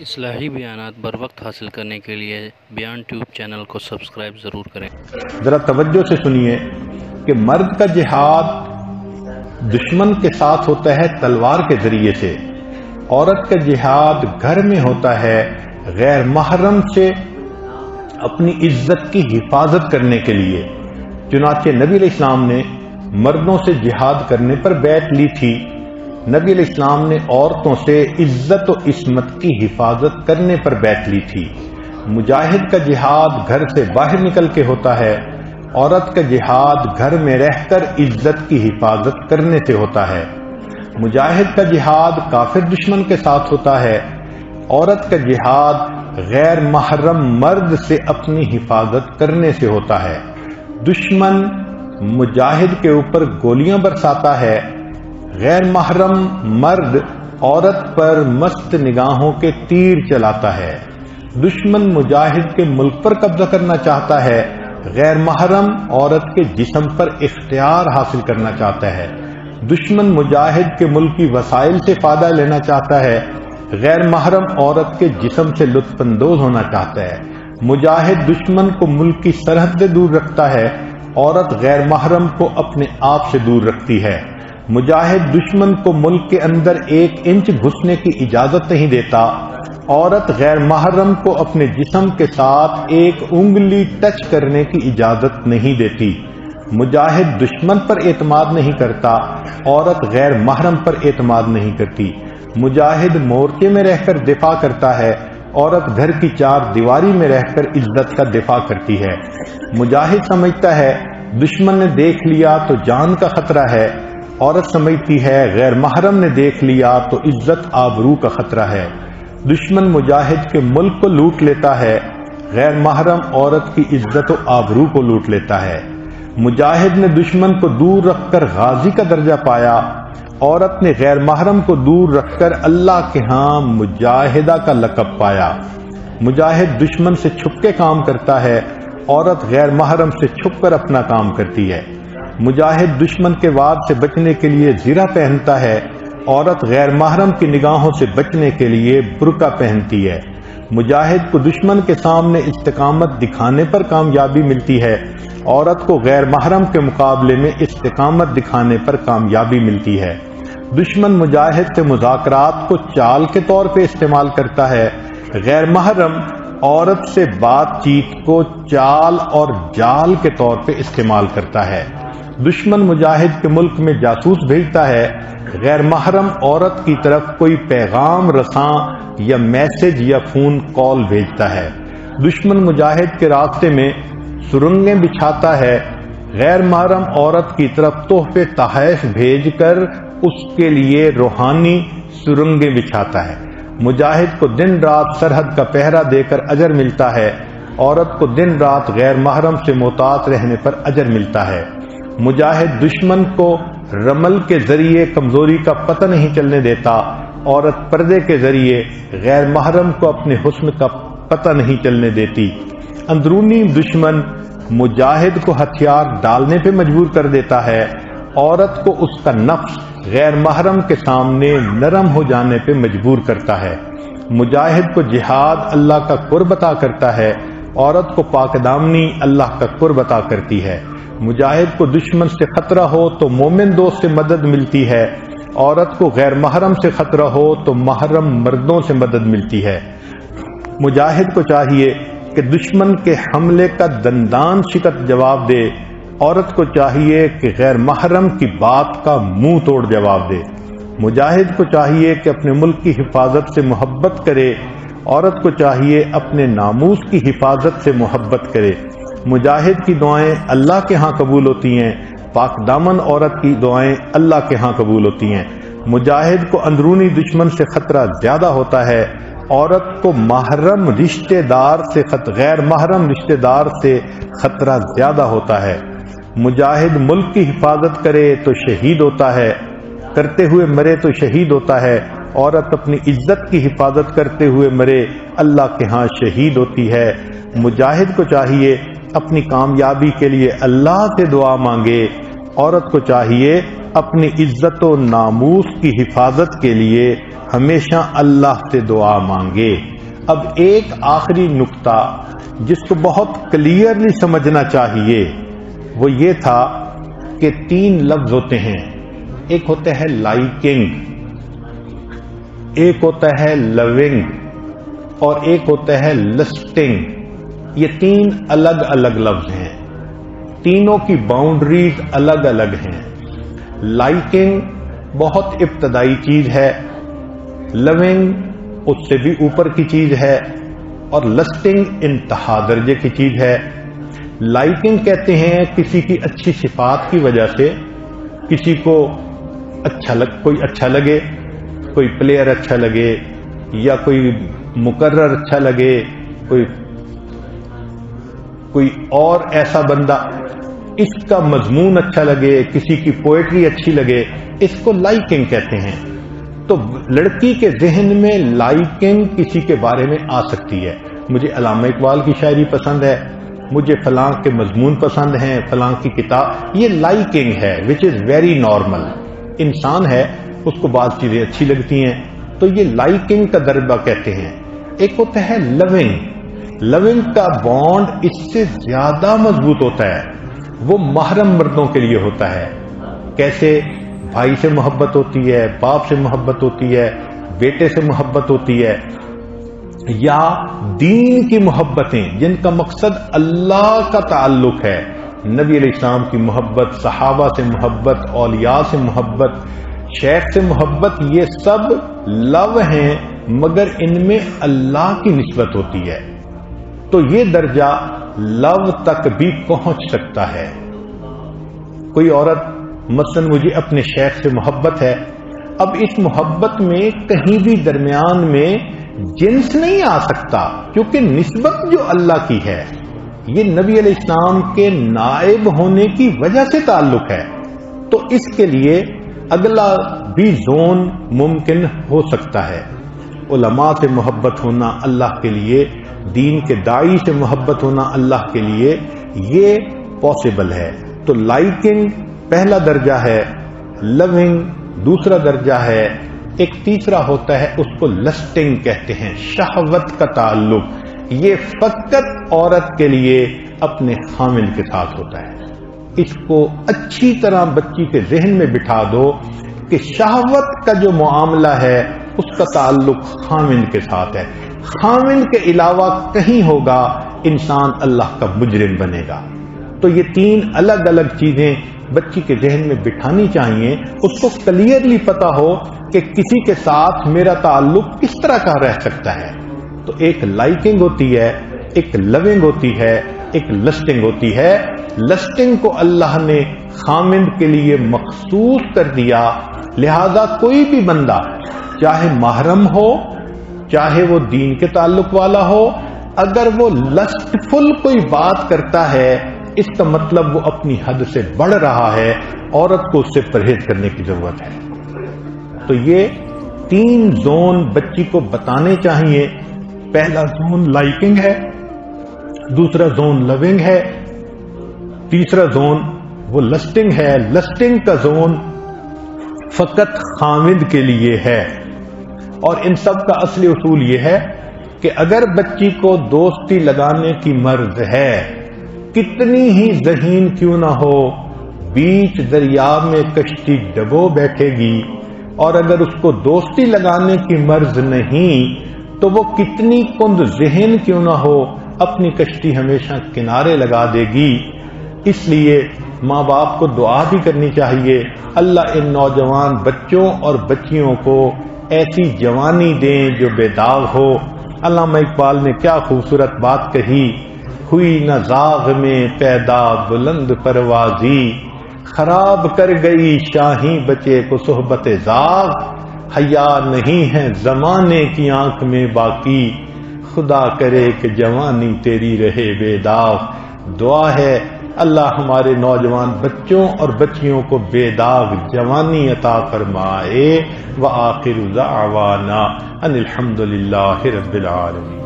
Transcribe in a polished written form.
اصلاحی بیانات بر وقت حاصل کرنے کے لیے بیان ٹیوب چینل کو سبسکرائب ضرور کریں۔ ذرا توجہ سے سنیے کہ مرد کا جہاد دشمن کے ساتھ ہوتا ہے تلوار کے ذریعے سے، عورت کا جہاد گھر میں ہوتا ہے غیر محرم سے اپنی عزت کی حفاظت کرنے کے لیے۔ چنانچہ نبی علیہ السلام نے مردوں سے جہاد کرنے پر بیعت لی تھی، نبی علیہ السلام نے عورتوں سے عزت و عصمت کی حفاظت کرنے پر بیعت لی تھی۔ مجاہد کا جہاد گھر سے باہر نکل کے ہوتا ہے، عورت کا جہاد گھر میں رہ کر عزت کی حفاظت کرنے سے ہوتا ہے۔ مجاہد کا جہاد کافر دشمن کے ساتھ ہوتا ہے، عورت کا جہاد غیر محرم مرد سے اپنی حفاظت کرنے سے ہوتا ہے۔ دشمن مجاہد کے اوپر گولیاں برساتا ہے، غیر محرم مرد عورت پر مست نگاہوں کے تیر چلاتا ہے۔ دشمن مجاہد کے ملک پر قبضہ کرنا چاہتا ہے، غیر محرم عورت کے جسم پر اختیار حاصل کرنا چاہتا ہے۔ دشمن مجاہد کے ملک کی وسائل سے فائدہ لینا چاہتا ہے، غیر محرم عورت کے جسم سے لطف اندوز ہونا چاہتا ہے۔ مجاہد دشمن کو ملک کی سرحد سے دور رکھتا ہے، عورت غیر محرم کو اپنے آپ سے دور رکھتی ہے۔ مجاہد دشمن کو ملک کے اندر 1 انچ گھسنے کی اجازت نہیں دیتا، عورت غیر محرم کو اپنے جسم کے ساتھ 1 انگلی ٹچ کرنے کی اجازت نہیں دیتی۔ مجاہد دشمن پر اعتماد نہیں کرتا، عورت غیر محرم پر اعتماد نہیں کرتی۔ مجاہد مورچے میں رہ کر دفاع کرتا ہے، عورت گھر کی 4 دیواری میں رہ کر عزت کا دفاع کرتی ہے۔ مجاہد سمجھتا ہے دشمن نے دیکھ لیا تو جان کا خطرہ ہے، عورت سمجھتی ہے غیر محرم نے دیکھ لیا تو عزت آبرو کا خطرہ ہے۔ دشمن مجاہد کے ملک کو لوٹ لیتا ہے، غیر محرم عورت کی عزت و آبرو کو لوٹ لیتا ہے۔ مجاہد نے دشمن کو دور رکھ کر غازی کا درجہ پایا، عورت نے غیر محرم کو دور رکھ کر اللہ کے ہاں مجاہدہ کا لقب پایا۔ مجاہد دشمن سے چھپ کے کام کرتا ہے، عورت غیر محرم سے چھپ کر اپنا کام کرتی ہے۔ مجاہد دشمن کے وار سے بچنے کے لیے زرہ پہنتا ہے، عورت غیر محرم کی نگاہوں سے بچنے کے لیے برقع پہنتی ہے۔ مجاہد کو دشمن کے سامنے استقامت دکھانے پر کامیابی ملتی ہے، عورت کو غیر محرم کے مقابلے میں استقامت دکھانے پر کامیابی ملتی ہے۔ دشمن مجاہد سے مذاکرات کو چال کے طور پہ استعمال کرتا ہے، غیر محرم عورت سے بات چیت کو چال اور جال کے طور پہ استعمال کرتا ہے۔ دشمن مجاہد کے ملک میں جاسوس بھیجتا ہے، غیر محرم عورت کی طرف کوئی پیغام رساں یا میسج یا فون کال بھیجتا ہے۔ دشمن مجاہد کے راستے میں سرنگیں بچھاتا ہے، غیر محرم عورت کی طرف تحفے تحائف بھیج کر اس کے لیے روحانی سرنگیں بچھاتا ہے۔ مجاہد کو دن رات سرحد کا پہرا دے کر اجر ملتا ہے، عورت کو دن رات غیر محرم سے محتاط رہنے پر اجر ملتا ہے۔ مجاہد دشمن کو رمل کے ذریعے کمزوری کا پتہ نہیں چلنے دیتا، عورت پردے کے ذریعے غیر محرم کو اپنے حسن کا پتہ نہیں چلنے دیتی۔ اندرونی دشمن مجاہد کو ہتھیار ڈالنے پہ مجبور کر دیتا ہے، عورت کو اس کا نفس غیر محرم کے سامنے نرم ہو جانے پہ مجبور کرتا ہے۔ مجاہد کو جہاد اللہ کا قرب عطا کرتا ہے، عورت کو پاک دامنی اللہ کا قرب عطا کرتی ہے۔ مجاہد کو دشمن سے خطرہ ہو تو مومن دوست سے مدد ملتی ہے، عورت کو غیر محرم سے خطرہ ہو تو محرم مردوں سے مدد ملتی ہے۔ مجاہد کو چاہیے کہ دشمن کے حملے کا دندان شکست جواب دے، عورت کو چاہیے کہ غیر محرم کی بات کا منہ توڑ جواب دے۔ مجاہد کو چاہیے کہ اپنے ملک کی حفاظت سے محبت کرے، عورت کو چاہیے اپنے ناموس کی حفاظت سے محبت کرے۔ مجاہد کی دعائیں اللہ کے ہاں قبول ہوتی ہیں، پاک دامن عورت کی دعائیں اللہ کے ہاں قبول ہوتی ہیں۔ مجاہد کو اندرونی دشمن سے خطرہ زیادہ ہوتا ہے، عورت کو محرم رشتہ دار سے غیر محرم رشتہ دار سے خطرہ زیادہ ہوتا ہے۔ مجاہد ملک کی حفاظت کرے تو شہید ہوتا ہے، کرتے ہوئے مرے تو شہید ہوتا ہے، عورت اپنی عزت کی حفاظت کرتے ہوئے مرے اللہ کے ہاں شہید ہوتی ہے۔ مجاہد کو چاہیے اپنی کامیابی کے لیے اللہ سے دعا مانگے، عورت کو چاہیے اپنی عزت و ناموس کی حفاظت کے لیے ہمیشہ اللہ سے دعا مانگے۔ اب ایک آخری نقطہ جس کو بہت کلیئرلی سمجھنا چاہیے وہ یہ تھا کہ 3 لفظ ہوتے ہیں، ایک ہوتا ہے لائکنگ، ایک ہوتا ہے لونگ اور ایک ہوتا ہے لسٹنگ۔ یہ 3 الگ الگ لفظ ہیں، تینوں کی باؤنڈریز الگ الگ ہیں۔ لائکنگ بہت ابتدائی چیز ہے، لونگ اس سے بھی اوپر کی چیز ہے اور لسٹنگ انتہا درجے کی چیز ہے۔ لائکنگ کہتے ہیں کسی کی اچھی صفات کی وجہ سے کسی کو کوئی اچھا لگے، کوئی پلیئر اچھا لگے یا کوئی مقرر اچھا لگے، کوئی اور ایسا بندہ، اس کا مضمون اچھا لگے، کسی کی پوئٹری اچھی لگے، اس کو لائکنگ کہتے ہیں۔ تو لڑکی کے ذہن میں لائکنگ کسی کے بارے میں آ سکتی ہے، مجھے علامہ اقبال کی شاعری پسند ہے، مجھے فلاں کے مضمون پسند ہیں، فلاں کی کتاب، یہ لائکنگ ہے which is very normal۔ انسان ہے، اس کو بعض چیزیں اچھی لگتی ہیں، تو یہ لائکنگ کا درجہ کہتے ہیں۔ ایک ہوتا ہے لونگ، لونگ کا بانڈ اس سے زیادہ مضبوط ہوتا ہے، وہ محرم مردوں کے لیے ہوتا ہے۔ کیسے؟ بھائی سے محبت ہوتی ہے، باپ سے محبت ہوتی ہے، بیٹے سے محبت ہوتی ہے، یا دین کی محبتیں جن کا مقصد اللہ کا تعلق ہے، نبی علیہ السلام کی محبت، صحابہ سے محبت، اولیاء سے محبت، شیخ سے محبت، یہ سب لو ہیں مگر ان میں اللہ کی نسبت ہوتی ہے، تو یہ درجہ لو تک بھی پہنچ سکتا ہے۔ کوئی عورت مثلا مجھے اپنے شیخ سے محبت ہے، اب اس محبت میں کہیں بھی درمیان میں جنس نہیں آ سکتا کیونکہ نسبت جو اللہ کی ہے یہ نبی علیہ السلام کے نائب ہونے کی وجہ سے تعلق ہے، تو اس کے لیے اگلا بھی زون ممکن ہو سکتا ہے۔ علماء سے محبت ہونا اللہ کے لیے، دین کے داعی سے محبت ہونا اللہ کے لیے، یہ پاسبل ہے۔ تو لائکنگ پہلا درجہ ہے، لونگ دوسرا درجہ ہے، ایک تیسرا ہوتا ہے اس کو لسٹنگ کہتے ہیں، شہوت کا تعلق، یہ فقط عورت کے لیے اپنے خامند کے ساتھ ہوتا ہے۔ اس کو اچھی طرح بچی کے ذہن میں بٹھا دو کہ شہوت کا جو معاملہ ہے اس کا تعلق خامند کے ساتھ ہے، خامند کے علاوہ کہیں ہوگا انسان اللہ کا مجرم بنے گا۔ تو یہ 3 الگ الگ چیزیں بچی کے ذہن میں بٹھانی چاہیے، اس کو کلیئرلی پتا ہو کہ کسی کے ساتھ میرا تعلق کس طرح کا رہ سکتا ہے۔ تو ایک لائکنگ ہوتی ہے، ایک لونگ ہوتی ہے، ایک لسٹنگ ہوتی ہے۔ لسٹنگ کو اللہ نے خامند کے لیے مخصوص کر دیا، لہذا کوئی بھی بندہ چاہے محرم ہو چاہے وہ دین کے تعلق والا ہو، اگر وہ لسٹفل کوئی بات کرتا ہے اس کا مطلب وہ اپنی حد سے بڑھ رہا ہے، عورت کو اس سے پرہیز کرنے کی ضرورت ہے۔ تو یہ 3 زون بچی کو بتانے چاہیے، پہلا زون لائکنگ ہے، دوسرا زون لونگ ہے، تیسرا زون وہ لسٹنگ ہے۔ لسٹنگ کا زون فقط خامند کے لیے ہے، اور ان سب کا اصلی اصول یہ ہے کہ اگر بچی کو دوستی لگانے کی مرض ہے، کتنی ہی ذہین کیوں نہ ہو، بیچ دریا میں کشتی ڈبو بیٹھے گی، اور اگر اس کو دوستی لگانے کی مرض نہیں تو وہ کتنی کند ذہن کیوں نہ ہو، اپنی کشتی ہمیشہ کنارے لگا دے گی۔ اس لیے ماں باپ کو دعا بھی کرنی چاہیے، اللہ ان نوجوان بچوں اور بچیوں کو ایسی جوانی دیں جو بے داغ ہو۔ علامہ اقبال نے کیا خوبصورت بات کہی، ہوئی نہ زاغ میں پیدا بلند پروازی، خراب کر گئی شاہی بچے کو صحبت زاغ، حیا نہیں ہے زمانے کی آنکھ میں باقی، خدا کرے کہ جوانی تیری رہے بے داغ۔ دعا ہے اللہ ہمارے نوجوان بچوں اور بچیوں کو بے داغ جوانی عطا فرمائے۔ وآخر دعوانا ان الحمد للہ رب العالمین۔